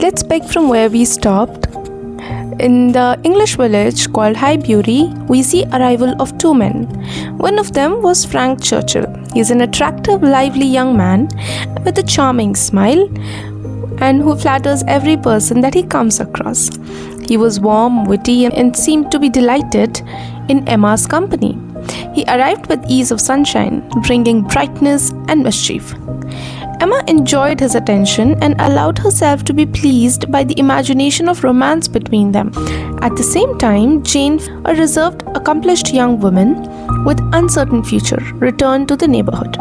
Let's pick from where we stopped. In the English village called Highbury, we see arrival of two men. One of them was Frank Churchill. He is an attractive, lively young man with a charming smile and who flatters every person that he comes across. He was warm, witty, and seemed to be delighted in Emma's company. He arrived with ease of sunshine, bringing brightness and mischief. Emma enjoyed his attention and allowed herself to be pleased by the imagination of romance between them. At the same time, Jane, a reserved, accomplished young woman with uncertain future, returned to the neighborhood.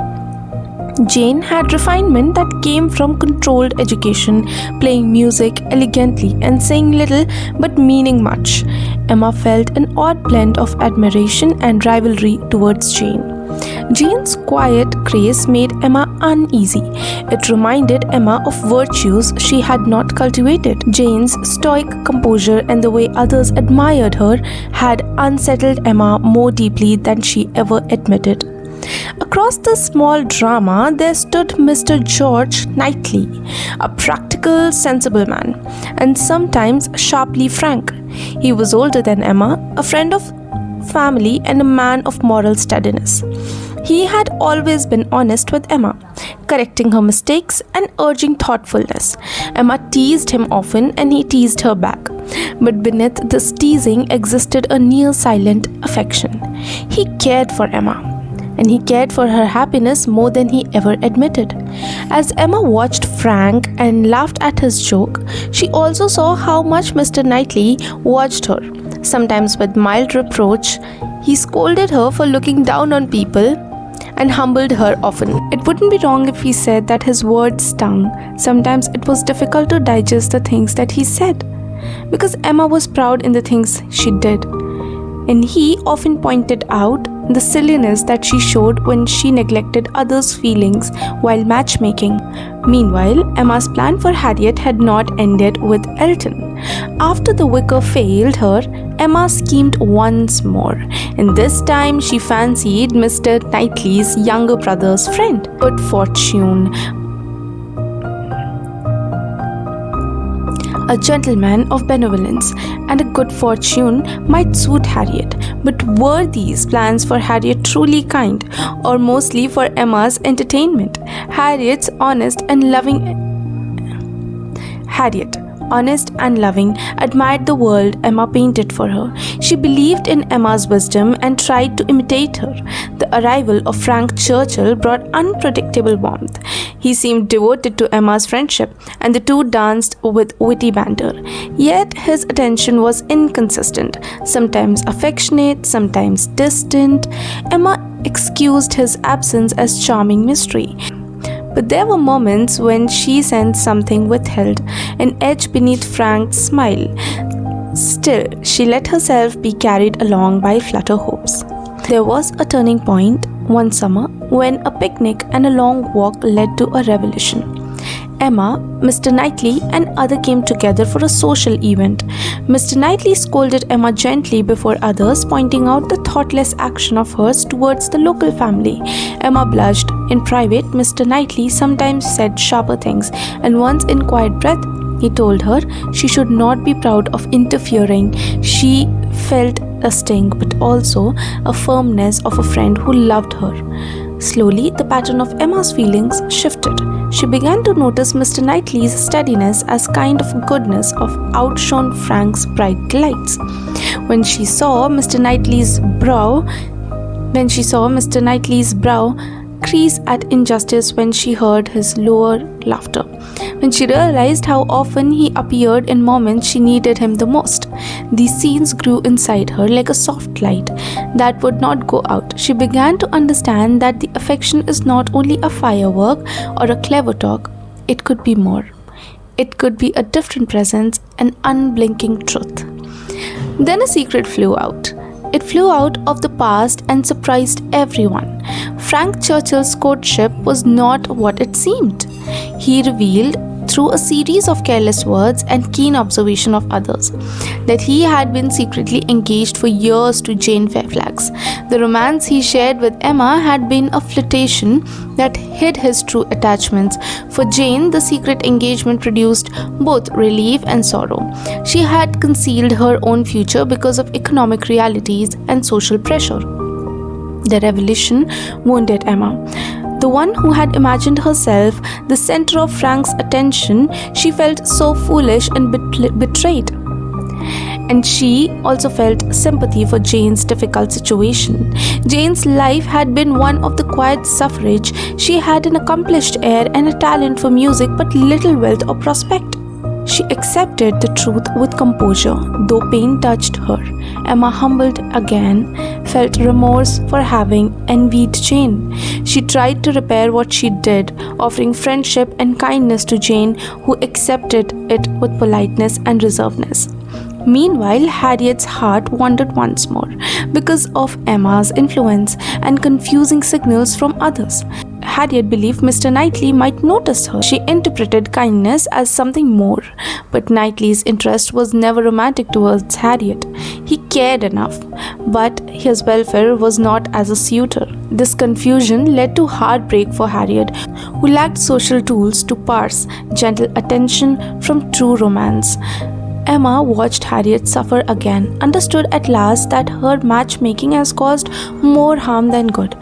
Jane had refinement that came from controlled education, playing music elegantly and saying little but meaning much. Emma felt an odd blend of admiration and rivalry towards Jane. Jane's quiet grace made Emma uneasy. It reminded Emma of virtues she had not cultivated. Jane's stoic composure and the way others admired her had unsettled Emma more deeply than she ever admitted. Across the small drama, there stood Mr. George Knightley, a practical, sensible man, and sometimes sharply frank. He was older than Emma, a friend of family and a man of moral steadiness. He had always been honest with Emma, correcting her mistakes and urging thoughtfulness. Emma teased him often and he teased her back. But beneath this teasing existed a near silent affection. He cared for Emma, and he cared for her happiness more than he ever admitted. As Emma watched Frank and laughed at his joke, she also saw how much Mr. Knightley watched her. Sometimes with mild reproach, he scolded her for looking down on people and humbled her often. It wouldn't be wrong if we said that his words stung. Sometimes it was difficult to digest the things that he said, because Emma was proud in the things she did, and he often pointed out the silliness that she showed when she neglected others' feelings while matchmaking. Meanwhile, Emma's plan for Harriet had not ended with Elton. After the vicar failed her, Emma schemed once more, and this time she fancied Mr. Knightley's younger brother's friend. Good fortune, a gentleman of benevolence, and a good fortune might suit Harriet. But were these plans for Harriet truly kind, or mostly for Emma's entertainment? Harriet, honest and loving, admired the world Emma painted for her. She believed in Emma's wisdom and tried to imitate her. The arrival of Frank Churchill brought unpredictable warmth. He seemed devoted to Emma's friendship, and the two danced with witty banter. Yet his attention was inconsistent, sometimes affectionate, sometimes distant. Emma excused his absence as charming mystery. But there were moments when she sensed something withheld, an edge beneath Frank's smile. Still, she let herself be carried along by flutter hopes. There was a turning point one summer when a picnic and a long walk led to a revelation. Emma, Mr. Knightley, and others came together for a social event. Mr. Knightley scolded Emma gently before others, pointing out the thoughtless action of hers towards the local family. Emma blushed. In private, Mr. Knightley sometimes said sharper things, and once in quiet breath, he told her she should not be proud of interfering. She felt a sting, but also a firmness of a friend who loved her. Slowly, the pattern of Emma's feelings shifted. She began to notice Mr. Knightley's steadiness as kind of goodness of outshone Frank's bright delights. When she saw Mr. Knightley's brow crease at injustice, when she heard his lower laughter, when she realized how often he appeared in moments she needed him the most, these scenes grew inside her like a soft light that would not go out. She began to understand that the affection is not only a firework or a clever talk, it could be more. It could be a different presence, an unblinking truth. Then a secret flew out. It flew out of the past and surprised everyone. Frank Churchill's courtship was not what it seemed. He revealed through a series of careless words and keen observation of others, that he had been secretly engaged for years to Jane Fairfax. The romance he shared with Emma had been a flirtation that hid his true attachments. For Jane, the secret engagement produced both relief and sorrow. She had concealed her own future because of economic realities and social pressure. The revelation wounded Emma. The one who had imagined herself the center of Frank's attention, she felt so foolish and betrayed. And she also felt sympathy for Jane's difficult situation. Jane's life had been one of the quiet suffrage. She had an accomplished air and a talent for music, but little wealth or prospect. She accepted the truth with composure, though pain touched her. Emma, humbled again, felt remorse for having envied Jane. She tried to repair what she did, offering friendship and kindness to Jane, who accepted it with politeness and reservedness. Meanwhile, Harriet's heart wandered once more because of Emma's influence and confusing signals from others. Harriet believed Mr. Knightley might notice her. She interpreted kindness as something more, but Knightley's interest was never romantic towards Harriet. He cared enough, but his welfare was not as a suitor. This confusion led to heartbreak for Harriet, who lacked social tools to parse gentle attention from true romance. Emma watched Harriet suffer again, understood at last that her matchmaking has caused more harm than good.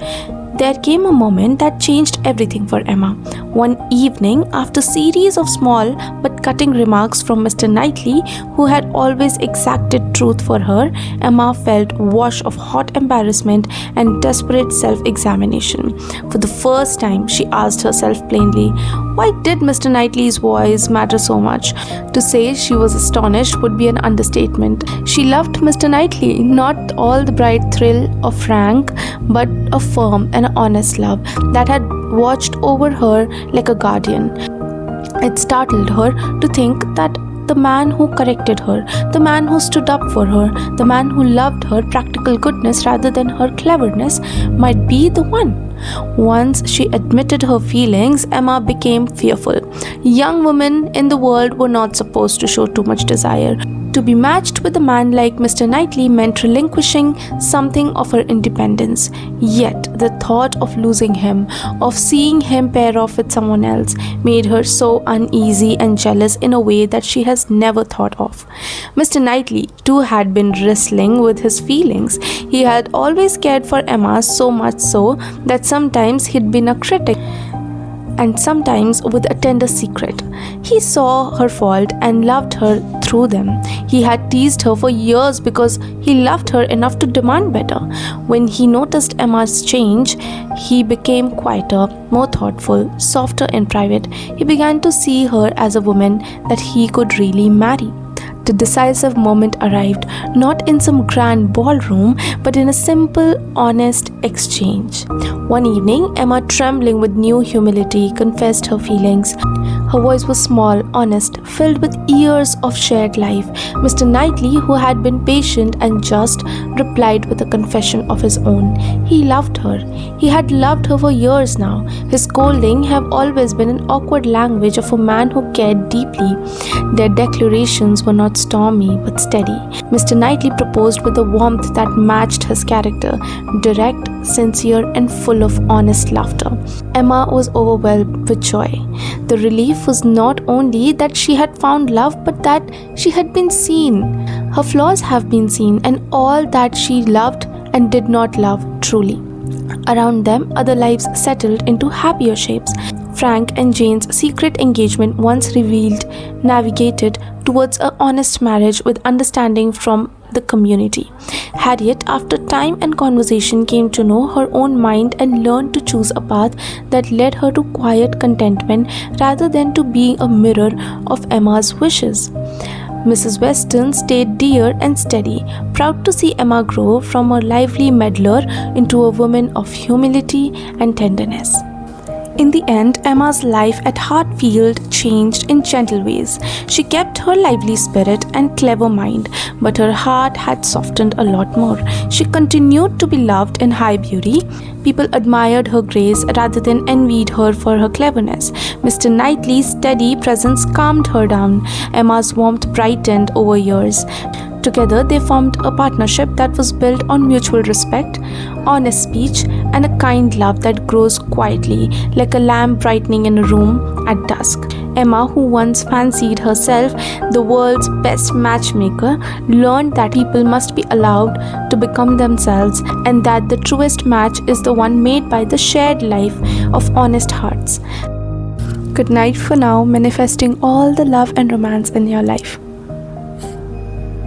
There came a moment that changed everything for Emma. One evening, after a series of small but cutting remarks from Mr. Knightley, who had always exacted truth for her, Emma felt a wash of hot embarrassment and desperate self-examination. For the first time, she asked herself plainly, why did Mr. Knightley's voice matter so much? To say she was astonished would be an understatement. She loved Mr. Knightley, not all the bright thrill of Frank, but a firm and honest love that had watched over her like a guardian. It startled her to think that the man who corrected her, the man who stood up for her, the man who loved her practical goodness rather than her cleverness might be the one. Once she admitted her feelings, Emma became fearful. Young women in the world were not supposed to show too much desire. To be matched with a man like Mr. Knightley meant relinquishing something of her independence. Yet the thought of losing him, of seeing him pair off with someone else, made her so uneasy and jealous in a way that she has never thought of. Mr. Knightley too had been wrestling with his feelings. He had always cared for Emma, so much so that sometimes he'd been a critic, and sometimes with a tender secret. He saw her fault and loved her through them. He had teased her for years because he loved her enough to demand better. When he noticed Emma's change, he became quieter, more thoughtful, softer in private. He began to see her as a woman that he could really marry. The decisive moment arrived, not in some grand ballroom, but in a simple, honest exchange. One evening, Emma, trembling with new humility, confessed her feelings. Her voice was small, honest, filled with years of shared life. Mr. Knightley, who had been patient and just, replied with a confession of his own. He loved her. He had loved her for years now. His scolding had always been an awkward language of a man who cared deeply. Their declarations were not stormy but steady. Mr. Knightley proposed with a warmth that matched his character, direct, sincere, and full of honest laughter. Emma was overwhelmed with joy. The relief was not only that she had found love, but that she had been seen. Her flaws have been seen, and all that she loved and did not love truly. Around them, other lives settled into happier shapes. Frank and Jane's secret engagement, once revealed, navigated towards an honest marriage with understanding from the community. Harriet, after time and conversation, came to know her own mind and learned to choose a path that led her to quiet contentment rather than to being a mirror of Emma's wishes. Mrs. Weston stayed dear and steady, proud to see Emma grow from a lively meddler into a woman of humility and tenderness. In the end, Emma's life at Hartfield changed in gentle ways. She kept her lively spirit and clever mind, but her heart had softened a lot more. She continued to be loved in Highbury. People admired her grace rather than envied her for her cleverness. Mr. Knightley's steady presence calmed her down. Emma's warmth brightened over years. Together, they formed a partnership that was built on mutual respect, honest speech, and a kind love that grows quietly, like a lamp brightening in a room at dusk. Emma, who once fancied herself the world's best matchmaker, learned that people must be allowed to become themselves and that the truest match is the one made by the shared life of honest hearts. Good night for now, manifesting all the love and romance in your life.